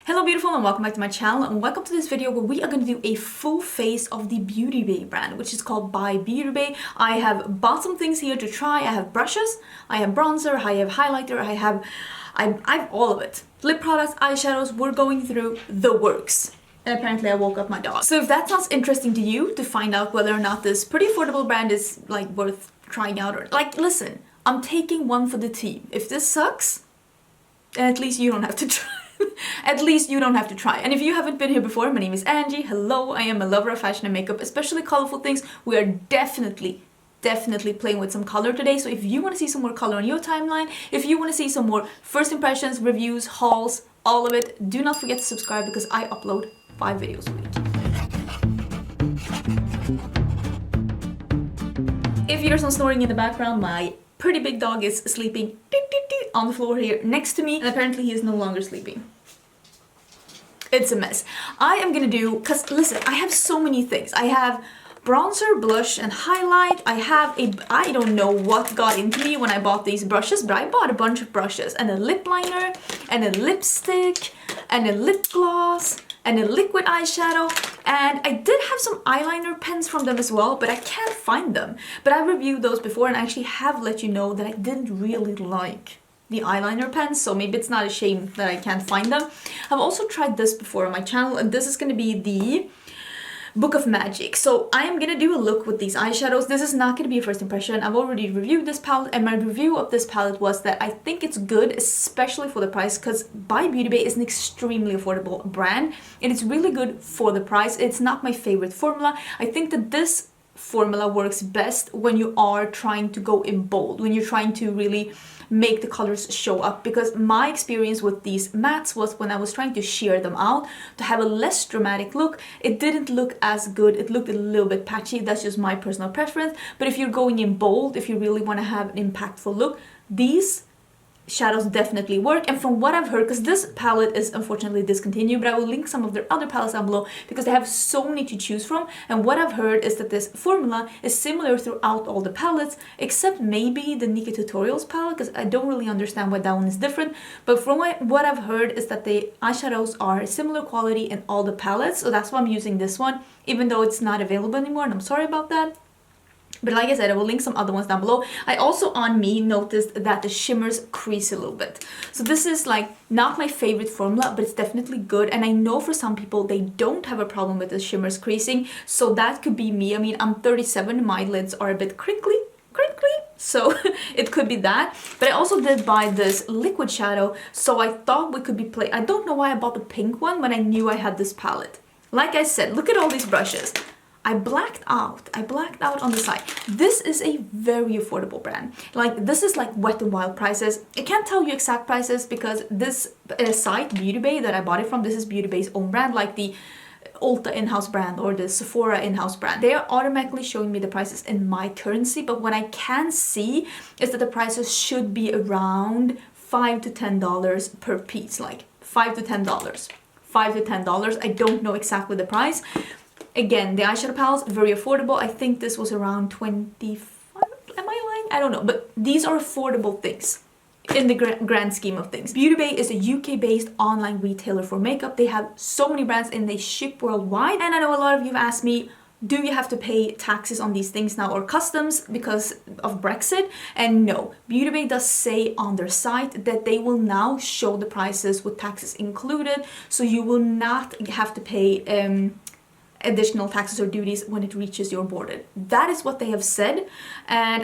Hello beautiful and welcome back to my channel, and welcome to this video where we are going to do a full face of the Beauty Bay brand, which is called by Beauty Bay. I have bought some things here to try. I have brushes, I have bronzer, I have highlighter, I have all of it. Lip products, eyeshadows, we're going through the works. And apparently I woke up my dog. So if that sounds interesting to you, to find out whether or not this pretty affordable brand is like worth trying out, or like, listen, I'm taking one for the team. If this sucks, then at least you don't have to try. At least you don't have to try. And if you haven't been here before, my name is Angie. Hello, I am a lover of fashion and makeup, especially colorful things. We are definitely playing with some color today. So if you want to see some more color on your timeline, if you want to see some more first impressions, reviews, hauls, all of it, do not forget to subscribe because I upload 5 videos a week. If you hear some snoring in the background, my pretty big dog is sleeping on the floor here next to me, and apparently he is no longer sleeping. It's a mess. I am gonna do, cause listen, I have so many things. I have bronzer, blush, and highlight. I don't know what got into me when I bought these brushes, but I bought a bunch of brushes and a lip liner and a lipstick and a lip gloss and a liquid eyeshadow, and I did have some eyeliner pens from them as well, but I can't find them. But I reviewed those before and I actually have let you know that I didn't really like the eyeliner pens, so maybe it's not a shame that I can't find them. I've also tried this before on my channel, and this is going to be the Book of Magic. So I am gonna do a look with these eyeshadows. This is not gonna be a first impression. I've already reviewed this palette, and my review of this palette was that I think it's good, especially for the price, because by Beauty Bay is an extremely affordable brand, and it's really good for the price. It's not my favorite formula. I think that this formula works best when you are trying to go in bold, when you're trying to really make the colors show up, because my experience with these mattes was when I was trying to sheer them out to have a less dramatic look, it didn't look as good. It looked a little bit patchy. That's just my personal preference. But if you're going in bold, if you really want to have an impactful look, these shadows definitely work. And from what I've heard, because this palette is unfortunately discontinued, but I will link some of their other palettes down below because they have so many to choose from, and what I've heard is that this formula is similar throughout all the palettes except maybe the Nyqvist Tutorials palette, because I don't really understand why that one is different. But from what I've heard is that the eyeshadows are similar quality in all the palettes, so that's why I'm using this one, even though it's not available anymore, and I'm sorry about that. But like I said, I will link some other ones down below. I also, on me, noticed that the shimmers crease a little bit. So this is like not my favorite formula, but it's definitely good. And I know for some people, they don't have a problem with the shimmers creasing. So that could be me. I mean, I'm 37, my lids are a bit crinkly. So it could be that. But I also did buy this liquid shadow. So I thought we could be playing. I don't know why I bought the pink one when I knew I had this palette. Like I said, look at all these brushes. I blacked out on the side. This is a very affordable brand. Like, this is like Wet n Wild prices. I can't tell you exact prices because this site, Beauty Bay, that I bought it from, this is Beauty Bay's own brand, like the Ulta in-house brand or the Sephora in-house brand. They are automatically showing me the prices in my currency, but what I can see is that the prices should be around $5 to $10 per piece, like $5 to $10. $5 to $10. I don't know exactly the price. Again, the eyeshadow palettes, very affordable. I think this was around 25. Am I lying? I don't know. But these are affordable things in the grand scheme of things. Beauty Bay is a UK-based online retailer for makeup. They have so many brands and they ship worldwide. And I know a lot of you have asked me, do you have to pay taxes on these things now or customs because of Brexit? And no, Beauty Bay does say on their site that they will now show the prices with taxes included. So you will not have to pay additional taxes or duties when it reaches your border. That is what they have said, and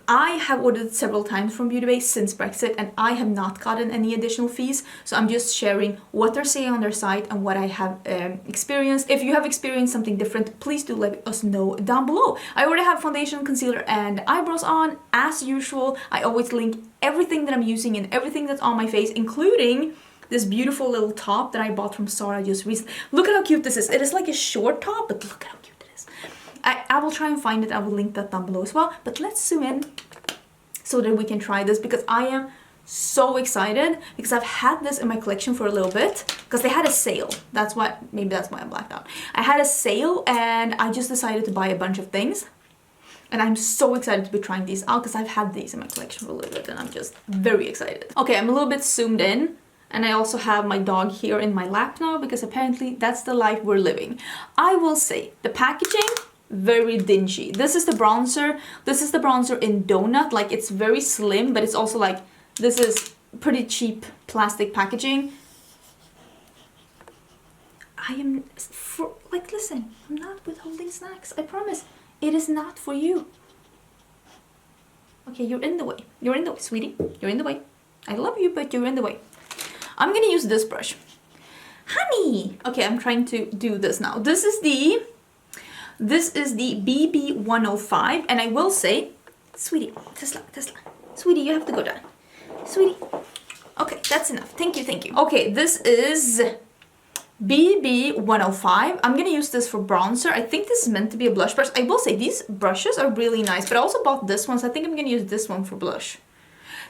I have ordered several times from Beauty Bay since Brexit, and I have not gotten any additional fees. So I'm just sharing what they're saying on their site and what I have experienced. If you have experienced something different, please do let us know down below. I already have foundation, concealer, and eyebrows on as usual. I always link everything that I'm using and everything that's on my face, including this beautiful little top that I bought from Zara just recently. Look at how cute this is. It is like a short top, but look at how cute it is. I will try and find it. I will link that down below as well. But let's zoom in so that we can try this, because I am so excited, because I've had this in my collection for a little bit because they had a sale. Maybe that's why I blacked out. I had a sale and I just decided to buy a bunch of things. And I'm so excited to be trying these out because I've had these in my collection for a little bit and I'm just very excited. Okay, I'm a little bit zoomed in. And I also have my dog here in my lap now because apparently that's the life we're living. I will say the packaging, very dingy. This is the bronzer. This is the bronzer in donut. Like, it's very slim, but it's also like, this is pretty cheap plastic packaging. I am, like, listen, I'm not withholding snacks. I promise. It is not for you. Okay, you're in the way. You're in the way, sweetie. You're in the way. I love you, but you're in the way. I'm gonna use this brush. Honey! Okay, I'm trying to do this now. This is the BB 105, and I will say, sweetie, Tesla, sweetie, you have to go down. Sweetie. Okay, that's enough. Thank you, thank you. Okay, this is BB 105. I'm gonna use this for bronzer. I think this is meant to be a blush brush. I will say these brushes are really nice, but I also bought this one, so I think I'm gonna use this one for blush.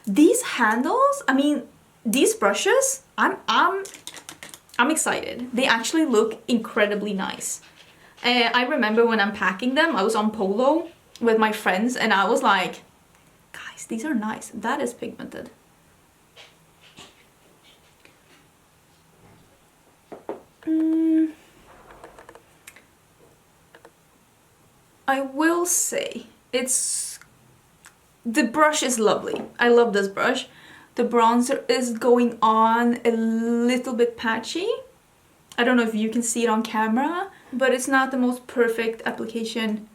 These handles, I mean, these brushes, I'm excited. They actually look incredibly nice. I remember when I'm packing them, I was on Polo with my friends and I was like, guys, these are nice. That is pigmented. I will say, the brush is lovely. I love this brush. The bronzer is going on a little bit patchy. I don't know if you can see it on camera, but it's not the most perfect application.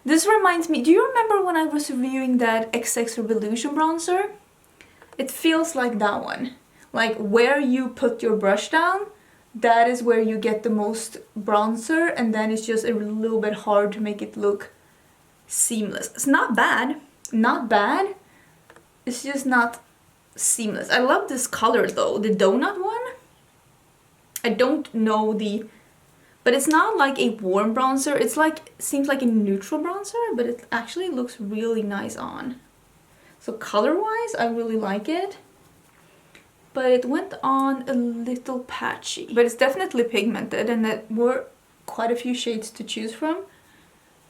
This reminds me, do you remember when I was reviewing that XX Revolution bronzer? It feels like that one. Like, where you put your brush down, that is where you get the most bronzer, and then it's just a little bit hard to make it look seamless. It's not bad. Not bad. It's just not seamless. I love this color though, the donut one. I don't know but it's not like a warm bronzer. It's like, seems like a neutral bronzer, but it actually looks really nice on. So color wise, I really like it. But it went on a little patchy. But it's definitely pigmented, and there were quite a few shades to choose from.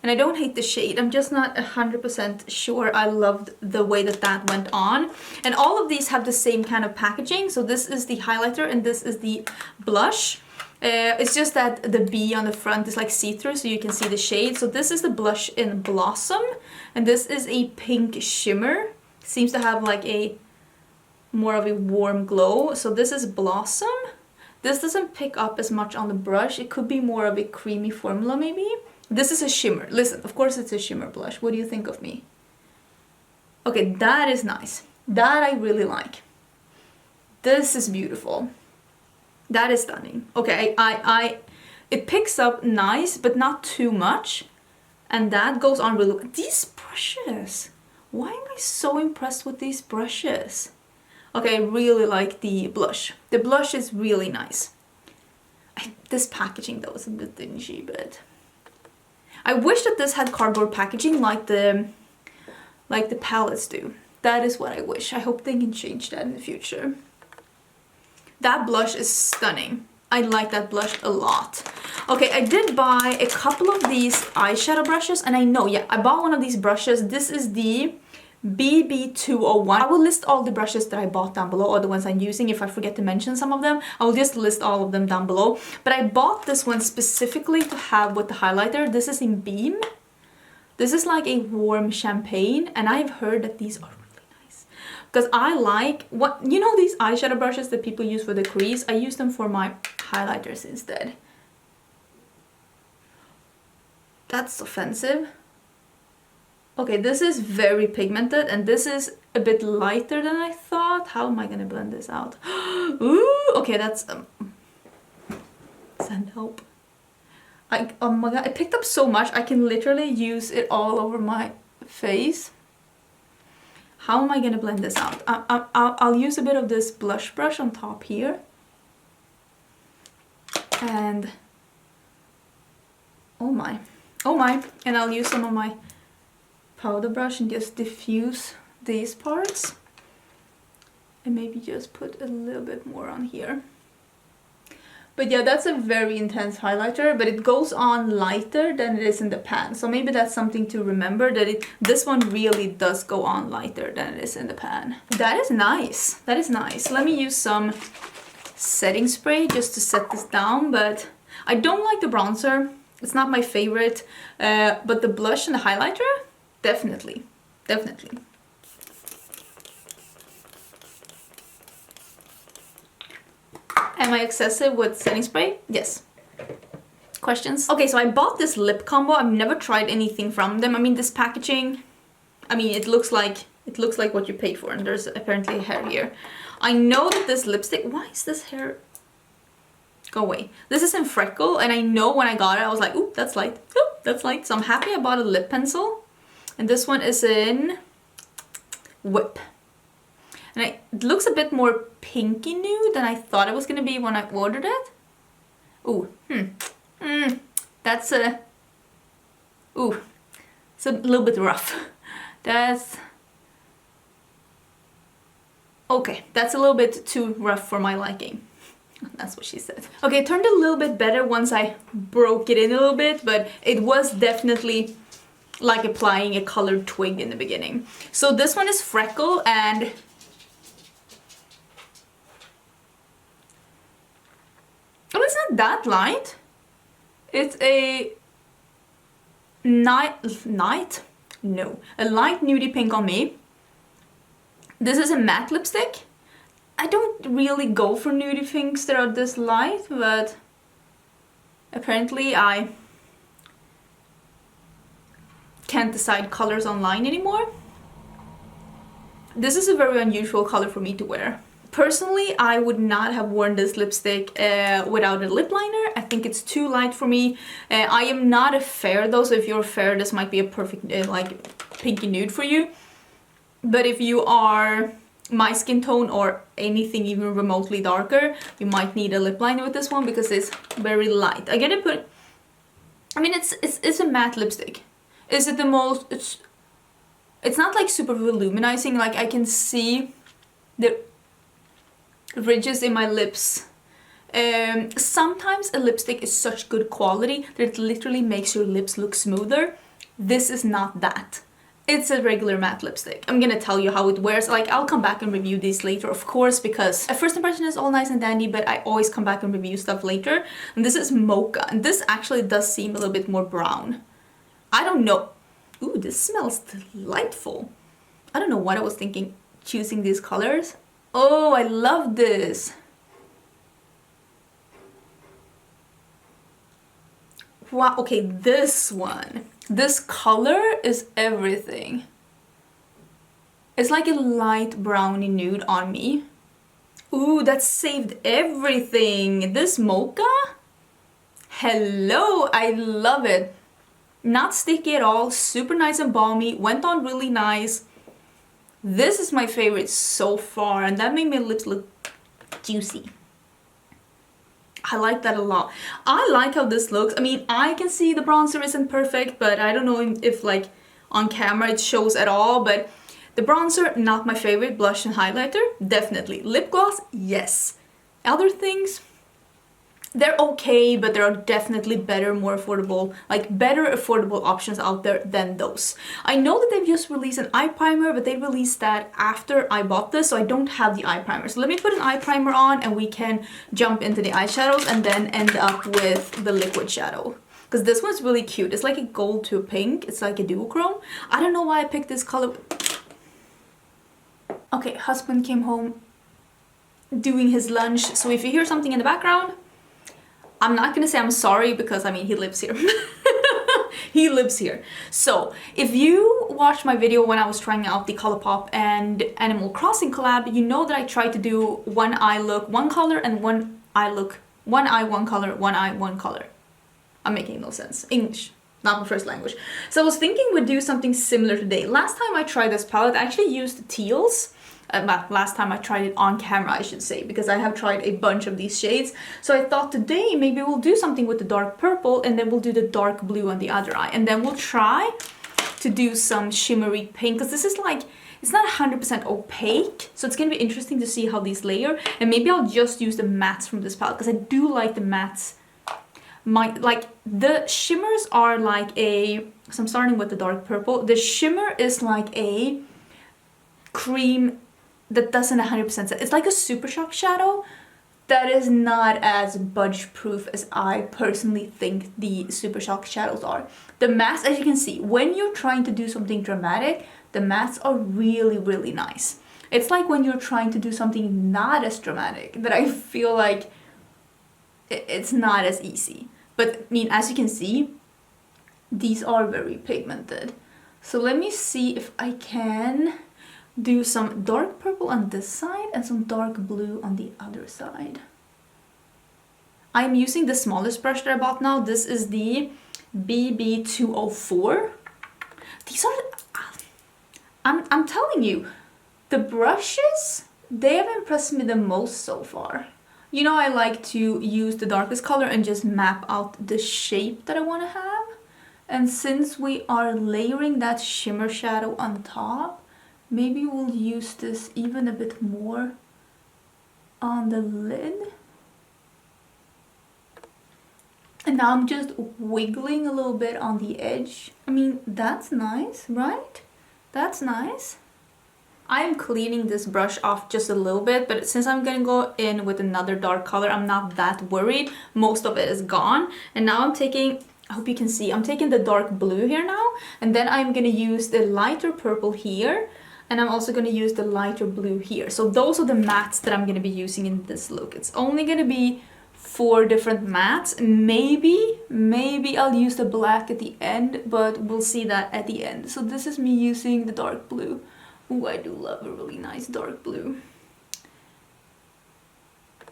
And I don't hate the shade, I'm just not 100% sure I loved the way that went on. And all of these have the same kind of packaging. So this is the highlighter and this is the blush. It's just that the B on the front is like see-through, so you can see the shade. So this is the blush in Blossom, and this is a pink shimmer. Seems to have like a more of a warm glow. So this is Blossom. This doesn't pick up as much on the brush. It could be more of a creamy formula maybe. This is a shimmer. Listen, of course it's a shimmer blush. What do you think of me? Okay, that is nice. That I really like. This is beautiful. That is stunning. Okay, it picks up nice, but not too much. And that goes on really well. These brushes. Why am I so impressed with these brushes? Okay, I really like the blush. The blush is really nice. This packaging though is a bit dingy, but I wish that this had cardboard packaging like the palettes do. That is what I wish. I hope they can change that in the future. That blush is stunning. I like that blush a lot. Okay, I did buy a couple of these eyeshadow brushes, and I know, yeah, I bought one of these brushes. This is the BB201. I will list all the brushes that I bought down below, or the ones I'm using. If I forget to mention some of them, I will just list all of them down below. But I bought this one specifically to have with the highlighter. This is in Beam. This is like a warm champagne, and I've heard that these are really nice. Because I like, you know these eyeshadow brushes that people use for the crease? I use them for my highlighters instead. That's offensive. Okay, this is very pigmented, and this is a bit lighter than I thought. How am I gonna blend this out? Ooh, okay, that's send help. Oh my god, it picked up so much. I can literally use it all over my face. How am I gonna blend this out? I'll use a bit of this blush brush on top here, and oh my, and I'll use some of my powder brush and just diffuse these parts, and maybe just put a little bit more on here. But yeah, that's a very intense highlighter, but it goes on lighter than it is in the pan. So maybe that's something to remember, that this one really does go on lighter than it is in the pan. That is nice. That is nice. Let me use some setting spray just to set this down, but I don't like the bronzer. It's not my favorite, but the blush and the highlighter, definitely. Definitely. Am I excessive with setting spray? Yes. Questions? Okay, so I bought this lip combo. I've never tried anything from them. I mean, this packaging, I mean, it looks like what you pay for, and there's apparently hair here. I know that this lipstick, why is this hair? Go away. This is in Freckle, and I know when I got it, I was like, ooh, that's light. Ooh, that's light. So I'm happy I bought a lip pencil. And this one is in Whip. And it looks a bit more pinky nude than I thought it was gonna be when I ordered it. Ooh, that's a, ooh, it's a little bit rough. That's, okay, that's a little bit too rough for my liking. That's what she said. Okay, it turned a little bit better once I broke it in a little bit, but it was definitely like applying a colored twig in the beginning. So this one is Freckle, and oh, it's not that light. It's a light nudie pink on me. This is a matte lipstick. I don't really go for nudie pinks that are this light, but apparently I can't decide colors online anymore. This is a very unusual color for me to wear. Personally, I would not have worn this lipstick without a lip liner. I think it's too light for me. I am not a fair though, so if you're fair, this might be a perfect like pinky nude for you. But if you are my skin tone or anything even remotely darker, you might need a lip liner with this one because it's very light. I gotta put, I mean, it's a matte lipstick. Is it the most, it's not like super voluminizing, like I can see the ridges in my lips. Sometimes a lipstick is such good quality that it literally makes your lips look smoother. This is not that. It's a regular matte lipstick. I'm gonna tell you how it wears. Like, I'll come back and review these later, of course, because a first impression is all nice and dandy, but I always come back and review stuff later. And this is Mocha, and this actually does seem a little bit more brown. I don't know. Ooh, this smells delightful. I don't know what I was thinking choosing these colors. Oh, I love this. Wow, okay, this one. This color is everything. It's like a light brownie nude on me. Ooh, that saved everything. This Mocha? Hello, I love it. Not sticky at all, super nice and balmy, went on really nice. This is my favorite so far, and that made my lips look juicy. I like that a lot. I like how this looks. I mean, I can see the bronzer isn't perfect, but I don't know if like on camera it shows at all, but the bronzer, not my favorite. Blush and highlighter, definitely. Lip gloss, yes. Other things, they're okay, but there are definitely better, more affordable, like better affordable options out there than those. I know that they've just released an eye primer, but they released that after I bought this, so I don't have the eye primer. So let me put an eye primer on and we can jump into the eyeshadows and then end up with the liquid shadow. Because this one's really cute. It's like a gold to a pink. It's like a duochrome. I don't know why I picked this color. Okay, husband came home doing his lunch. So if you hear something in the background, I'm not gonna say I'm sorry because I mean he lives here. He lives here. So if you watched my video when I was trying out the Colourpop and Animal Crossing collab, you know that I tried to do one eye look, one color, and one eye look, one eye, one color, one eye, one color. I'm making no sense. English, not my first language. So I was thinking we'd do something similar today. Last time I tried this palette, I actually used teals. Last time I tried it on camera, I should say, because I have tried a bunch of these shades. So I thought today maybe we'll do something with the dark purple and then we'll do the dark blue on the other eye. And then we'll try to do some shimmery pink, because this is like, it's not 100% opaque, so it's gonna be interesting to see how these layer. And maybe I'll just use the mattes from this palette, because I do like the mattes. Like the shimmers are like a, so I'm starting with the dark purple. The shimmer is like a cream that doesn't 100% set. It's like a Super Shock shadow that is not as budge proof as I personally think the Super Shock shadows are. The mattes, as you can see, when you're trying to do something dramatic, the mattes are really, really nice. It's like when you're trying to do something not as dramatic that I feel like it's not as easy. But I mean, as you can see, these are very pigmented. So let me see if I can do some dark purple on this side and some dark blue on the other side. I'm using the smallest brush that I bought now. This is the BB204. These are, I'm telling you, the brushes, they have impressed me the most so far. You know, I like to use the darkest color and just map out the shape that I want to have. And since we are layering that shimmer shadow on top, maybe we'll use this even a bit more on the lid. And now I'm just wiggling a little bit on the edge. I mean, that's nice, right? That's nice. I'm cleaning this brush off just a little bit, but since I'm gonna go in with another dark color, I'm not that worried. Most of it is gone. And now I'm taking, I hope you can see, I'm taking the dark blue here now, and then I'm gonna use the lighter purple here, and I'm also gonna use the lighter blue here. So those are the mattes that I'm gonna be using in this look. It's only gonna be 4 different mattes. Maybe I'll use the black at the end, but we'll see that at the end. So this is me using the dark blue. Ooh, I do love a really nice dark blue.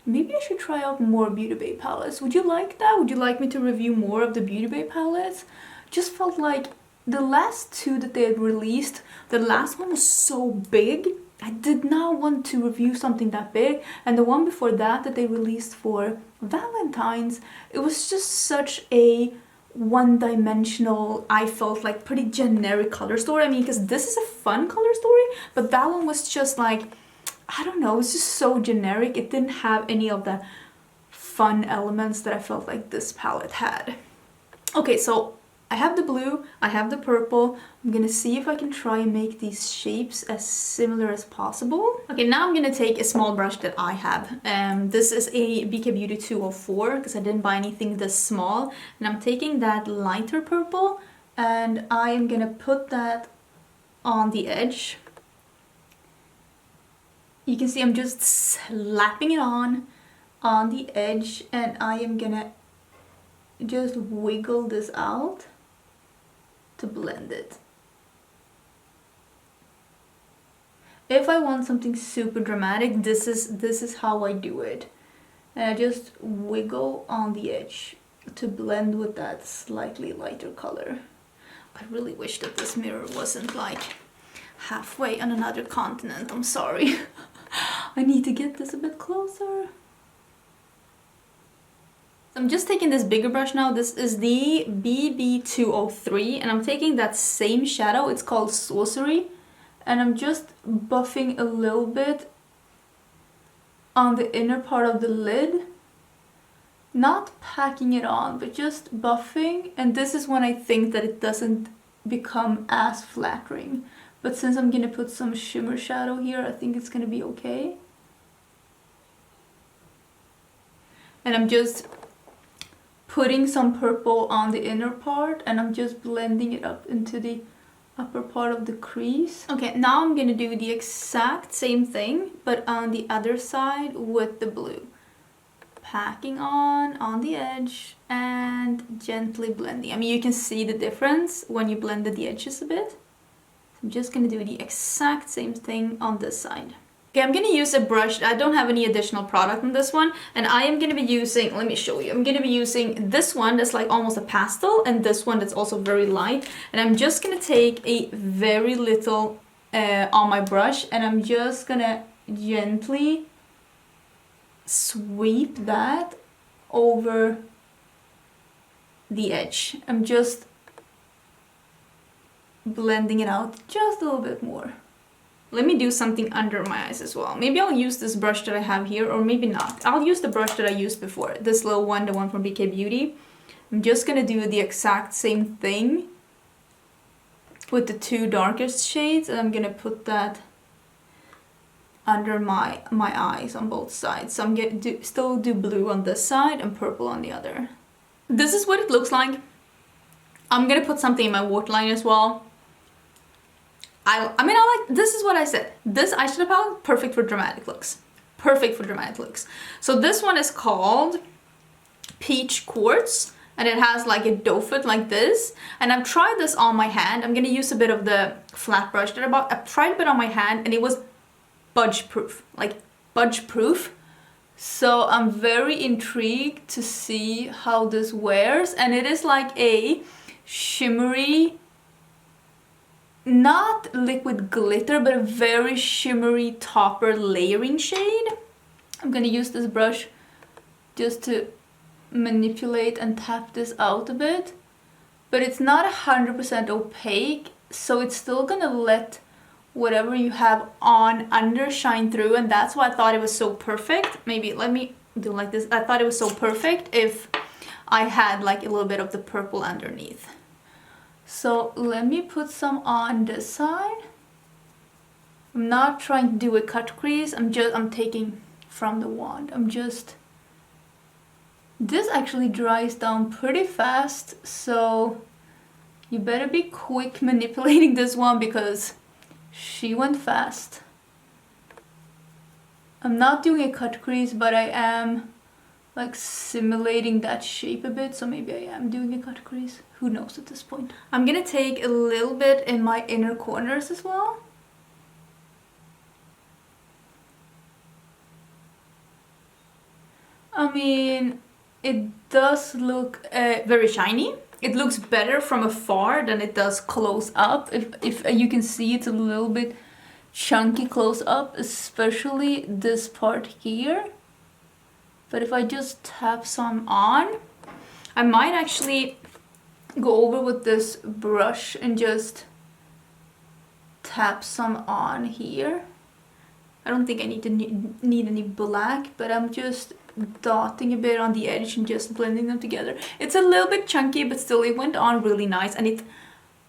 Maybe I should try out more Beauty Bay palettes. Would you like that? Would you like me to review more of the Beauty Bay palettes? Just felt like the last 2 that they had released, the last one was so big. I did not want to review something that big. And the one before that that they released for Valentine's, it was just such a one-dimensional, I felt like pretty generic color story. I mean, because this is a fun color story, but that one was just like, I don't know, it's just so generic. It didn't have any of the fun elements that I felt like this palette had. Okay, so I have the blue, I have the purple. I'm gonna see if I can try and make these shapes as similar as possible. Okay, now I'm gonna take a small brush that I have. This is a BK Beauty 204 because I didn't buy anything this small. And I'm taking that lighter purple and I am gonna put that on the edge. You can see I'm just slapping it on the edge, and I am gonna just wiggle this out to blend it. If I want something super dramatic, this is how I do it. And I just wiggle on the edge to blend with that slightly lighter color. I really wish that this mirror wasn't like halfway on another continent. I'm sorry. I need to get this a bit closer. I'm just taking this bigger brush now. This is the BB203 and I'm taking that same shadow. It's called Sorcery. And I'm just buffing a little bit on the inner part of the lid. Not packing it on, but just buffing. And this is when I think that it doesn't become as flattering. But since I'm gonna put some shimmer shadow here, I think it's gonna be okay. And I'm just putting some purple on the inner part and I'm just blending it up into the upper part of the crease. Okay, now I'm gonna do the exact same thing, but on the other side with the blue. Packing on the edge and gently blending. I mean, you can see the difference when you blended the edges a bit. I'm just gonna do the exact same thing on this side. Okay, I'm gonna use a brush. I don't have any additional product on this one, and I am gonna be using, let me show you. I'm gonna be using this one that's like almost a pastel, and this one that's also very light. And I'm just gonna take a very little on my brush, and I'm just gonna gently sweep that over the edge. I'm just blending it out just a little bit more. Let me do something under my eyes as well. Maybe I'll use this brush that I have here, or maybe not. I'll use the brush that I used before, this little one, the one from OPV Beauty. I'm just gonna do the exact same thing with the two darkest shades, and I'm gonna put that under my eyes on both sides. So I'm gonna still do blue on this side and purple on the other. This is what it looks like. I'm gonna put something in my waterline as well. I mean, I like, this is what I said. This eyeshadow palette, perfect for dramatic looks. Perfect for dramatic looks. So this one is called Peach Quartz, and it has like a doe foot like this. And I've tried this on my hand. I'm gonna use a bit of the flat brush that I bought. I've tried a bit on my hand, and it was budge proof, like budge proof. So I'm very intrigued to see how this wears. And it is like a shimmery, not liquid glitter, but a very shimmery topper layering shade. I'm gonna use this brush just to manipulate and tap this out a bit, but it's not 100% opaque, so it's still gonna let whatever you have on under shine through, and that's why I thought it was so perfect. Maybe let me do like this. I thought it was so perfect if I had like a little bit of the purple underneath. So let me put some on this side. I'm not trying to do a cut crease. I'm taking from the wand. This actually dries down pretty fast, so you better be quick manipulating this one because she went fast. I'm not doing a cut crease, but I am like simulating that shape a bit, so maybe I am doing a cut crease. Who knows at this point? I'm gonna take a little bit in my inner corners as well. I mean, it does look very shiny. It looks better from afar than it does close up. If you can see, it's a little bit chunky close up, especially this part here. But if I just tap some on, I might actually go over with this brush and just tap some on here. I don't think I need to need any black, but I'm just dotting a bit on the edge and just blending them together. It's a little bit chunky, but still it went on really nice, and it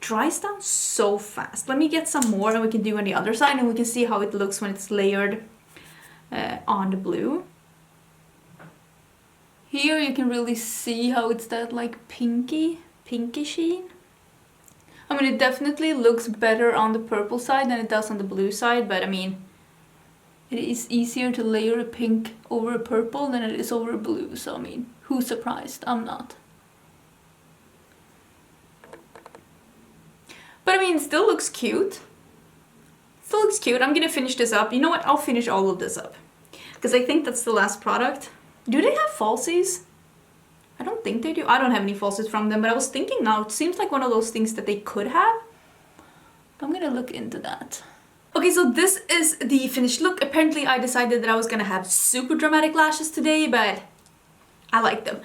dries down so fast. Let me get some more and we can do on the other side, and we can see how it looks when it's layered on the blue. Here you can really see how it's that like pinky sheen. I mean, it definitely looks better on the purple side than it does on the blue side, but I mean, it is easier to layer a pink over a purple than it is over a blue, so I mean, who's surprised? I'm not. But I mean, it still looks cute. Still looks cute. I'm gonna finish this up. You know what? I'll finish all of this up, because I think that's the last product. Do they have falsies? I don't think they do. I don't have any falsies from them, but I was thinking now, it seems like one of those things that they could have. I'm gonna look into that. Okay, so this is the finished look. Apparently I decided that I was gonna have super dramatic lashes today, but I like them.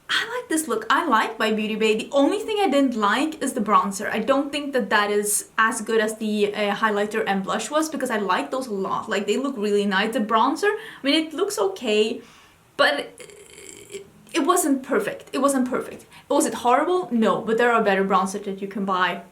I like this look. I like by Beauty Bay. The only thing I didn't like is the bronzer. I don't think that that is as good as the highlighter and blush was, because I like those a lot. Like, they look really nice. The bronzer, I mean, it looks okay, but it wasn't perfect. It wasn't perfect. Was it horrible? No, but there are better bronzers that you can buy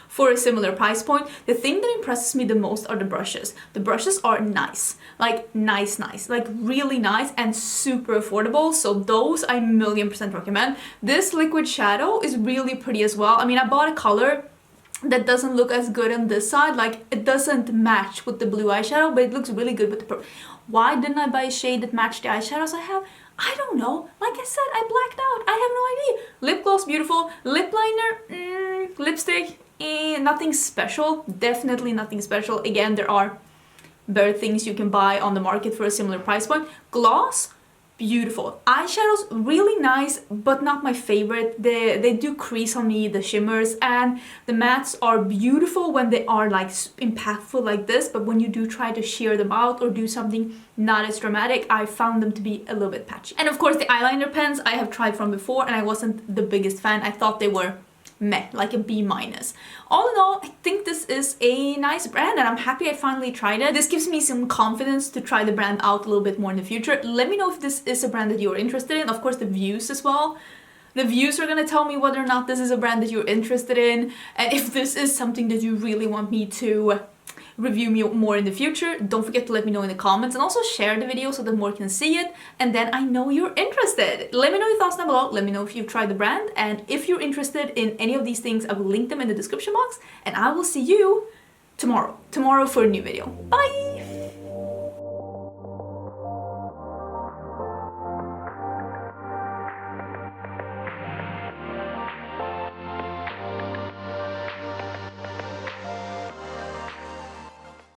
for a similar price point. The thing that impresses me the most are the brushes. The brushes are nice, like nice, like really nice and super affordable. So those I 1,000,000% recommend. This liquid shadow is really pretty as well. I mean, I bought a color that doesn't look as good on this side. Like, it doesn't match with the blue eyeshadow, but it looks really good with the purple. Why didn't I buy a shade that matched the eyeshadows I have? I don't know. Like I said, I blacked out. I have no idea. Lip gloss, beautiful. Lip liner, lipstick, nothing special. Definitely nothing special. Again, there are better things you can buy on the market for a similar price point. Gloss, beautiful. Eyeshadows, really nice, but not my favorite. They do crease on me, the shimmers, and the mattes are beautiful when they are like impactful like this, but when you do try to sheer them out or do something not as dramatic, I found them to be a little bit patchy. And of course, the eyeliner pens I have tried from before, and I wasn't the biggest fan. I thought they were meh, like a B minus. All in all, I think this is a nice brand and I'm happy I finally tried it. This gives me some confidence to try the brand out a little bit more in the future. Let me know if this is a brand that you're interested in. Of course, the views as well. The views are gonna tell me whether or not this is a brand that you're interested in, and if this is something that you really want me to review me more in the future. Don't forget to let me know in the comments, and also share the video so that more can see it, and then I know you're interested. Let me know your thoughts down below. Let me know if you've tried the brand, and if you're interested in any of these things, I will link them in the description box, and I will see you tomorrow for a new video. Bye!